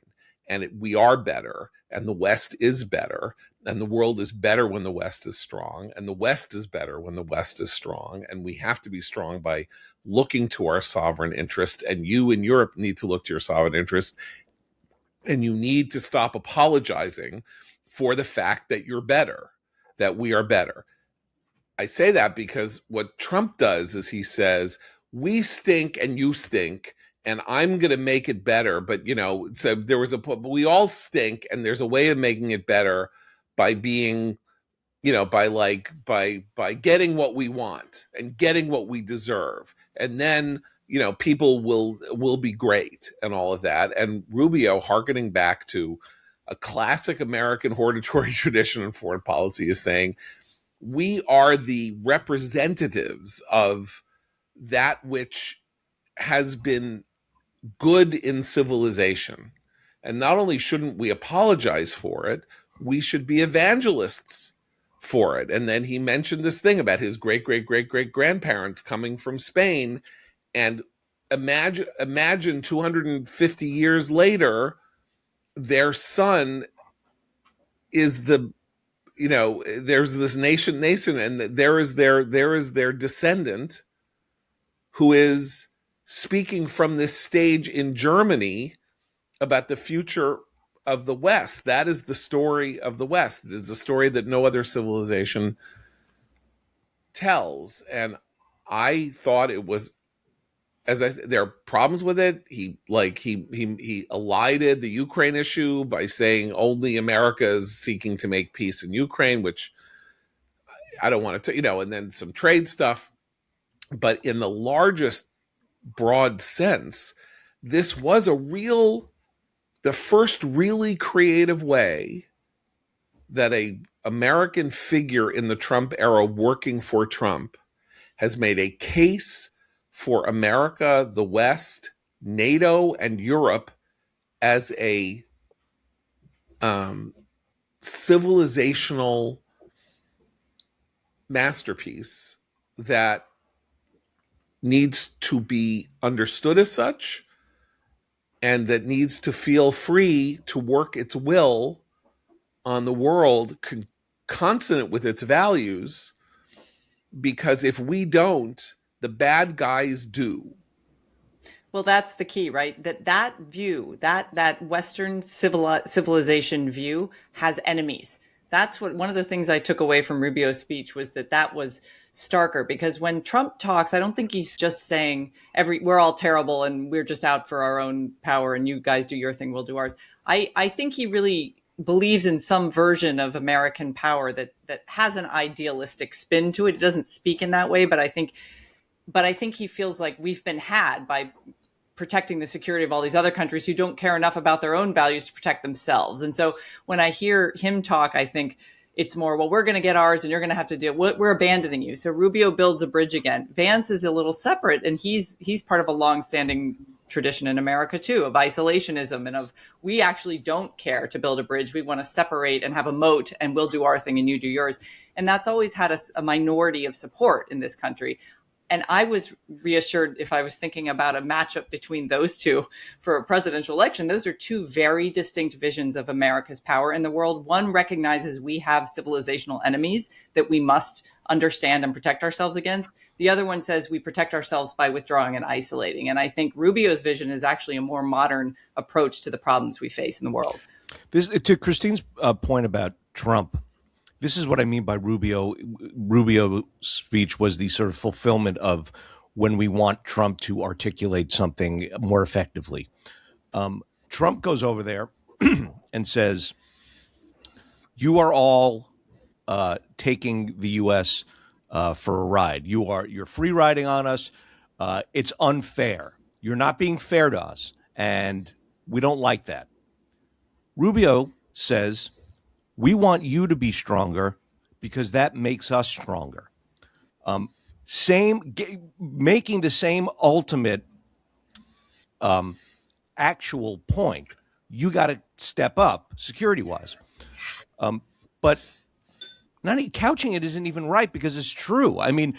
S1: And we are better, and the West is better, and the world is better when the West is strong, and the West is better when the West is strong. And we have to be strong by looking to our sovereign interest, and you in Europe need to look to your sovereign interest, and you need to stop apologizing for the fact that you're better, that we are better. I say that because what Trump does is he says, we stink and you stink, and I'm going to make it better. But, so there was we all stink, and there's a way of making it better by being, by getting what we want and getting what we deserve. And then, people will be great and all of that. And Rubio, hearkening back to a classic American hortatory tradition in foreign policy, is saying, we are the representatives of that which has been good in civilization. And not only shouldn't we apologize for it, we should be evangelists for it. And then he mentioned this thing about his great-great-great-great-grandparents coming from Spain. And imagine 250 years later, their son is there's this nation, and there is their descendant who is speaking from this stage in Germany about the future of the West. That is the story of the West. It is a story that no other civilization tells. And I thought it was, there are problems with it. He elided the Ukraine issue by saying only America is seeking to make peace in Ukraine, which I don't want to, and then some trade stuff. But in the largest broad sense, this was the first really creative way that a American figure in the Trump era working for Trump has made a case for America, the West, NATO, and Europe as a civilizational masterpiece that needs to be understood as such, and that needs to feel free to work its will on the world consonant with its values, because if we don't, the bad guys do.
S3: Well, that's the key, right? That view, that Western civilization view has enemies. that's what one of the things I took away from Rubio's speech was that was starker, because when Trump talks, I don't think he's just saying we're all terrible and we're just out for our own power and you guys do your thing, we'll do ours. I think he really believes in some version of American power that has an idealistic spin to it. He doesn't speak in that way, but I think he feels like we've been had by protecting the security of all these other countries who don't care enough about their own values to protect themselves. And so when I hear him talk, I think it's more, well, we're going to get ours and you're going to have to deal. We're abandoning you. So Rubio builds a bridge again. Vance is a little separate, and he's part of a longstanding tradition in America too, of isolationism and of, we actually don't care to build a bridge. We want to separate and have a moat, and we'll do our thing and you do yours. And that's always had a minority of support in this country. And I was reassured, if I was thinking about a matchup between those two for a presidential election, those are two very distinct visions of America's power in the world. One recognizes we have civilizational enemies that we must understand and protect ourselves against. The other one says we protect ourselves by withdrawing and isolating. And I think Rubio's vision is actually a more modern approach to the problems we face in the world.
S2: To Christine's point about Trump, this is what I mean by Rubio's speech was the sort of fulfillment of when we want Trump to articulate something more effectively. Trump goes over there and says, you are all taking the U.S. For a ride. You're free riding on us. It's unfair. You're not being fair to us, and we don't like that. Rubio says, we want you to be stronger because that makes us stronger. Making the same ultimate actual point. You got to step up security-wise. But not couching it isn't even right, because it's true. I mean,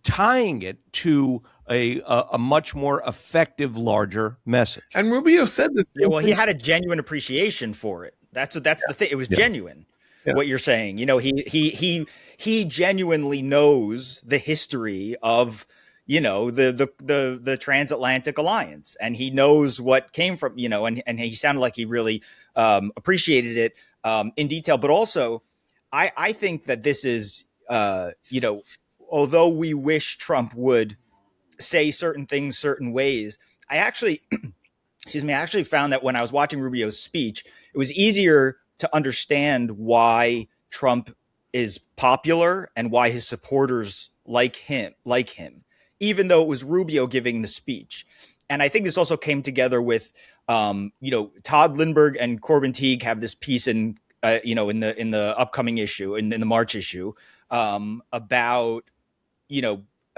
S2: tying it to a much more effective, larger message.
S1: And Rubio said this.
S4: Yeah, well, he had a genuine appreciation for it. That's the thing. It was genuine. Yeah. What you're saying, he genuinely knows the history of, the transatlantic alliance, and he knows what came from, and he sounded like he really appreciated it in detail. But also, I think that this is, although we wish Trump would say certain things certain ways, I actually found that when I was watching Rubio's speech, it was easier to understand why Trump is popular and why his supporters like him, even though it was Rubio giving the speech. And I think this also came together with, Todd Lindbergh and Corbin Teague have this piece in the upcoming issue, in the March issue, about,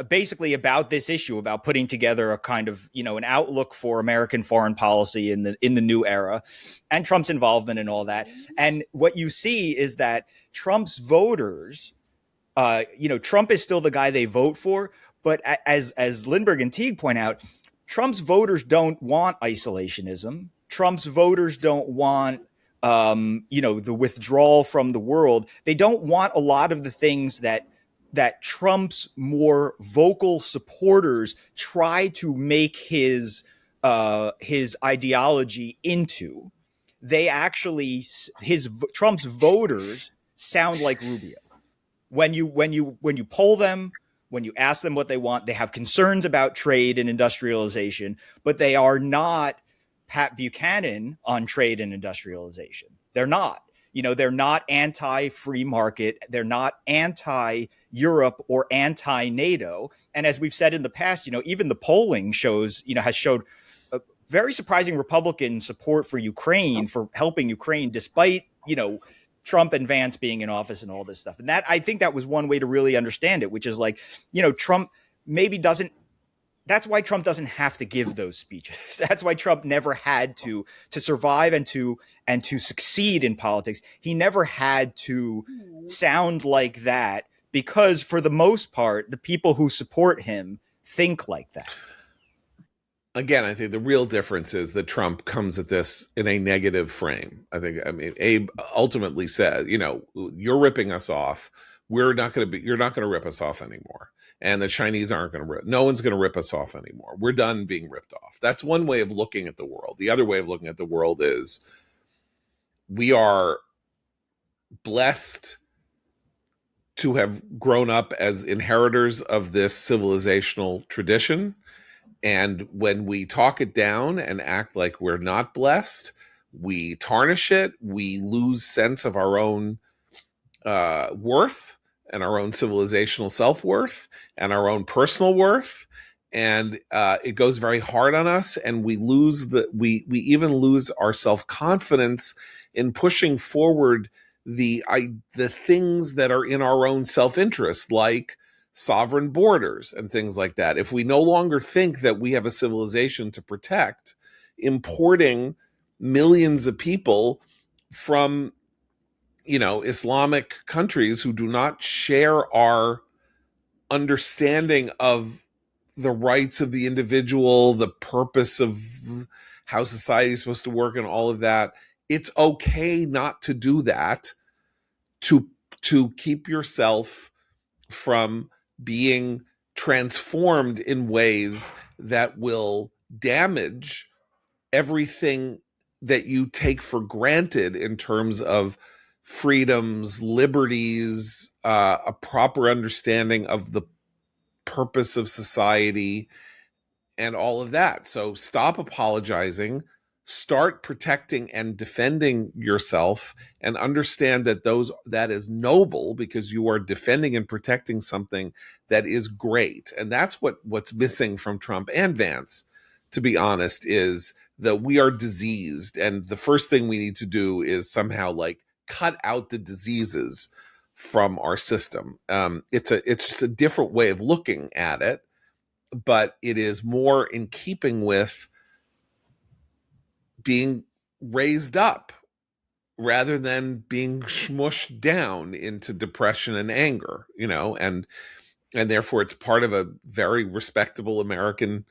S4: basically about this issue, about putting together a kind of, an outlook for American foreign policy in the new era, and Trump's involvement and all that. And what you see is that Trump's voters, Trump is still the guy they vote for. But as Lindbergh and Teague point out, Trump's voters don't want isolationism. Trump's voters don't want, the withdrawal from the world. They don't want a lot of the things that Trump's more vocal supporters try to make his ideology into. They actually, Trump's voters sound like Rubio. When you poll them, when you ask them what they want, they have concerns about trade and industrialization, but they are not Pat Buchanan on trade and industrialization. They're not. They're not anti-free market. They're not anti-Europe or anti-NATO. And as we've said in the past, even the polling has showed a very surprising Republican support for Ukraine, for helping Ukraine, despite, Trump and Vance being in office and all this stuff. And that, I think that was one way to really understand it, which is like, Trump maybe doesn't. That's why Trump doesn't have to give those speeches. That's why Trump never had to survive and to succeed in politics. He never had to sound like that, because for the most part, the people who support him think like that.
S1: Again, I think the real difference is that Trump comes at this in a negative frame. Abe ultimately said, you're ripping us off. You're not going to rip us off anymore. And the Chinese aren't going to no one's going to rip us off anymore. We're done being ripped off. That's one way of looking at the world. The other way of looking at the world is we are blessed to have grown up as inheritors of this civilizational tradition. And when we talk it down and act like we're not blessed, we tarnish it. We lose sense of our own worth and our own civilizational self-worth and our own personal worth. And it goes very hard on us, and we even lose our self-confidence in pushing forward the things that are in our own self-interest, like sovereign borders and things like that. If we no longer think that we have a civilization to protect, importing millions of people from, Islamic countries who do not share our understanding of the rights of the individual, the purpose of how society is supposed to work, and all of that. It's okay not to do that, to keep yourself from being transformed in ways that will damage everything that you take for granted in terms of freedoms, liberties, a proper understanding of the purpose of society, and all of that. So stop apologizing, start protecting and defending yourself, and understand that that is noble, because you are defending and protecting something that is great. And that's what's missing from Trump and Vance, to be honest, is that we are diseased, and the first thing we need to do is somehow cut out the diseases from our system. It's just a different way of looking at it, but it is more in keeping with being raised up rather than being smushed down into depression and anger, and therefore it's part of a very respectable American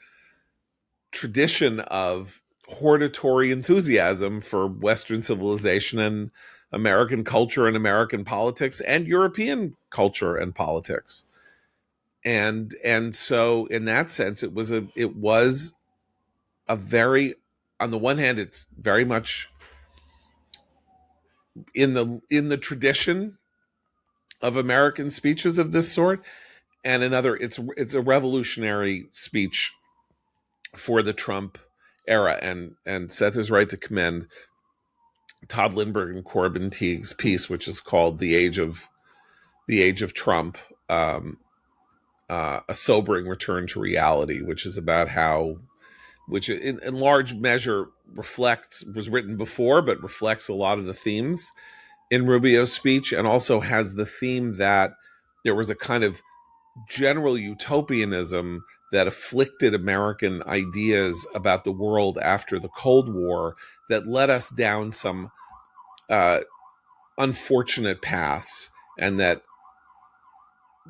S1: tradition of hortatory enthusiasm for Western civilization and American culture and American politics and European culture and politics. And so in that sense, it was a very, on the one hand, it's very much in the tradition of American speeches of this sort, and another, it's a revolutionary speech for the Trump era. And Seth is right to commend Todd Lindbergh and Corbin Teague's piece, which is called "The Age of Trump." A sobering return to reality, which is about which in large measure was written before, but reflects a lot of the themes in Rubio's speech, and also has the theme that there was a kind of general utopianism that afflicted American ideas about the world after the Cold War that led us down some unfortunate paths, and that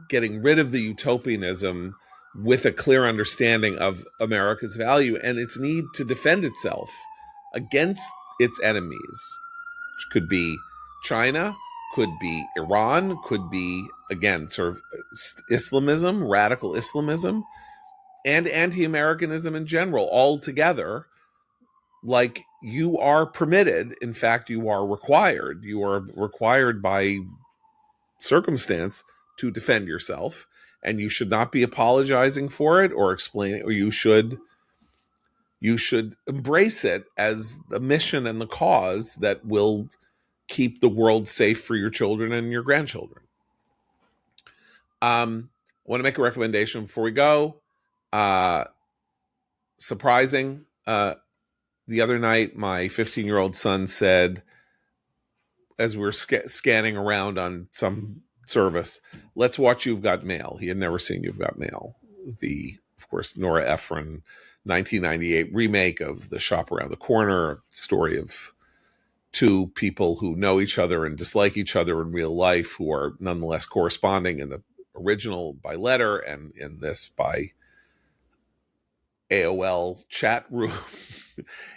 S1: getting rid of the utopianism with a clear understanding of America's value and its need to defend itself against its enemies, which could be China, could be Iran, could be, again, sort of Islamism, radical Islamism, and anti-Americanism in general, all together. You are permitted, in fact, you are required by circumstance to defend yourself, and you should not be apologizing for it or explaining, or you should embrace it as the mission and the cause that will keep the world safe for your children and your grandchildren. I want to make a recommendation before we go. Surprising. The other night, my 15-year-old son said, as we were scanning around on some service, let's watch You've Got Mail. He had never seen You've Got Mail. Of course, Nora Ephron, 1998 remake of The Shop Around the Corner, story of two people who know each other and dislike each other in real life, who are nonetheless corresponding in the original by letter and in this by AOL chat room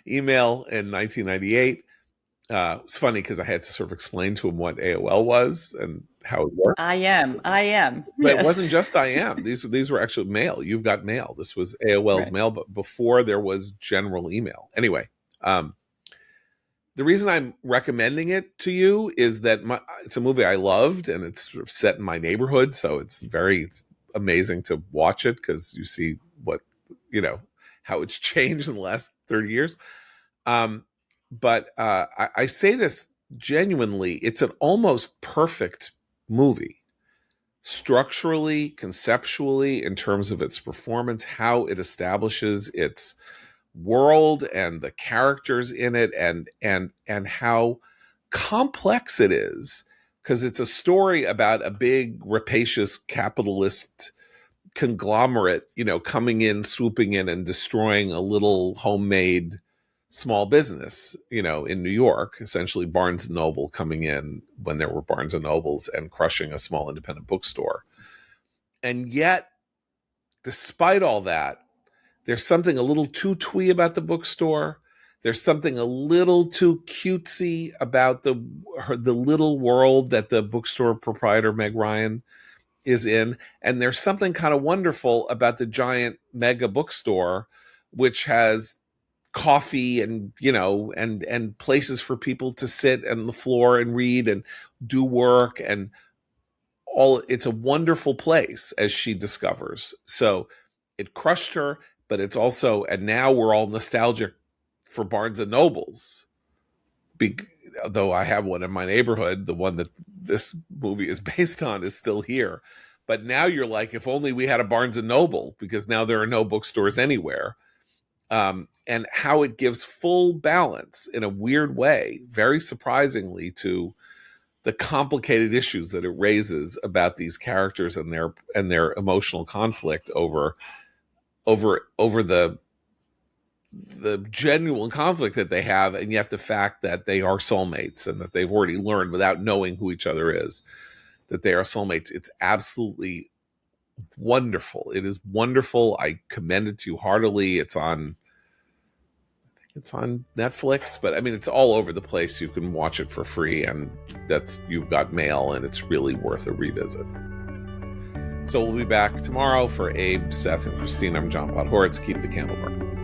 S1: email in 1998. It's funny because I had to sort of explain to him what AOL was and how it worked.
S3: I am.
S1: But
S3: Yes.
S1: it wasn't just I am. These were actually mail. You've Got Mail. This was AOL's mail, but before there was general email. Anyway, the reason I'm recommending it to you is that it's a movie I loved, and it's sort of set in my neighborhood, so it's amazing to watch it because you see what, how it's changed in the last 30 years. But I say this genuinely, it's an almost perfect movie. Structurally, conceptually, in terms of its performance, how it establishes its world and the characters in it, and how complex it is, because it's a story about a big rapacious capitalist conglomerate, coming in, swooping in, and destroying a little homemade small business, in New York, essentially Barnes and Noble coming in when there were Barnes and Nobles and crushing a small independent bookstore. And yet, despite all that, there's something a little too twee about the bookstore. There's something a little too cutesy about the little world that the bookstore proprietor, Meg Ryan, is in. And there's something kind of wonderful about the giant mega bookstore, which has coffee and, and places for people to sit on the floor and read and do work and all. It's a wonderful place, as she discovers. So it crushed her, but it's also, and now we're all nostalgic for Barnes and Nobles. Though I have one in my neighborhood, the one that this movie is based on is still here. But now you're like, if only we had a Barnes and Noble, because now there are no bookstores anywhere. And how it gives full balance in a weird way, very surprisingly, to the complicated issues that it raises about these characters and their emotional conflict over the genuine conflict that they have, and yet the fact that they are soulmates and that they've already learned without knowing who each other is that they are soulmates. It's absolutely wonderful. It is wonderful. I commend it to you heartily. It's on Netflix, but I mean, it's all over the place. You can watch it for free, and you've got mail, and it's really worth a revisit. So we'll be back tomorrow. For Abe, Seth, and Christine, I'm John Podhoretz. Keep the candle burning.